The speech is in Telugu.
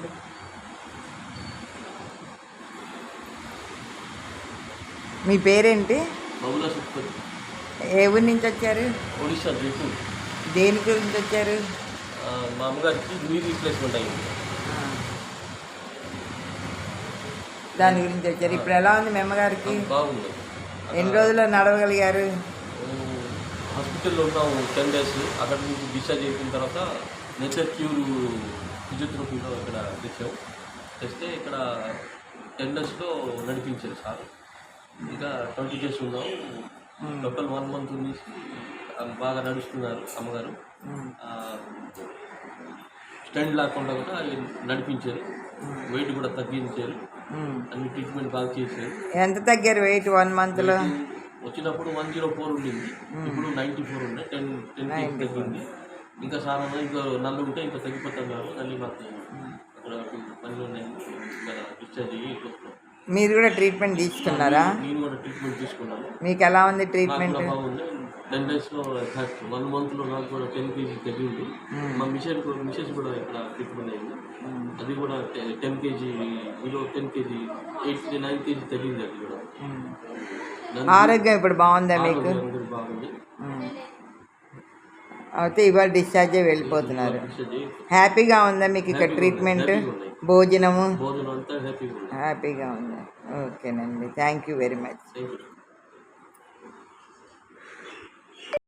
ఇప్పుడు. మీ పేరేంటి? ఏ ఊరి నుంచి వచ్చారు? ఒడిశా జైపూర్. దేని గురించి వచ్చారు? మా అమ్మగారికి నీ రీప్లేస్మెంట్ అయింది, దాని గురించి వచ్చారు. ఇప్పుడు ఎలా ఉంది మీ అమ్మగారికి? బాగుంది. ఎన్ని రోజుల్లో నడవగలిగారు? హాస్పిటల్లో ఉన్నాము 10 days. అక్కడ నుంచి డిశ్చార్జ్ అయిపోయిన తర్వాత నేచర్ క్యూర్ ఫిజియోథెరపీలో ఇక్కడ తెస్తే ఇక్కడ 10 daysలో నడిపించారు సార్. ఇంకా 20 days ఉన్నాం. టోటల్ 1 month నుంచి బాగా నడుస్తున్నారు అమ్మగారు. స్టాండ్ లేకుండా కూడా నడిపించారు, వెయిట్ కూడా తగ్గించారు, అన్ని ట్రీట్మెంట్ బాగా చేశారు. ఎంత తగ్గారు వెయిట్ 1 monthలో? వచ్చినప్పుడు 104 ఉండింది, ఇప్పుడు 94 ఉన్నాయి. 10 kg తగ్గింది. ఇంకా సార్ ఇంకా నల్లు ఉంటే ఇంకా తగ్గిపోతున్నారు. మళ్ళీ మాకు అక్కడ పనులు ఉన్నాయి, ఇంకా డిశ్చార్జ్ అయ్యి ఇంట్లో. మీరు కూడా ట్రీట్మెంట్ తీసుకున్నారా? నేను కూడా ట్రీట్మెంట్ తీసుకున్నాను. మీకు ఎలా ఉంది ట్రీట్మెంట్? బాగుంది. 10 daysలో 1 monthలో నాకు కూడా 10 kg తగ్గింది. మా మిసెస్ కూడా ఇక్కడ ట్రీట్మెంట్ అయింది, అది కూడా 10 kg, 10 kg 9 kg తగ్గింది. అది కూడా ఆరోగ్యం ఇప్పుడు బాగుందా మీకు? బాగుంది. అయితే ఇవాళ డిశ్చార్జ్ అయ్యి వెళ్ళిపోతున్నారు. హ్యాపీగా ఉందా మీకు ఇక్కడ ట్రీట్మెంట్, భోజనము? అంతా హ్యాపీగా ఉంది. ఓకేనండి, థ్యాంక్ యూ వెరీ మచ్.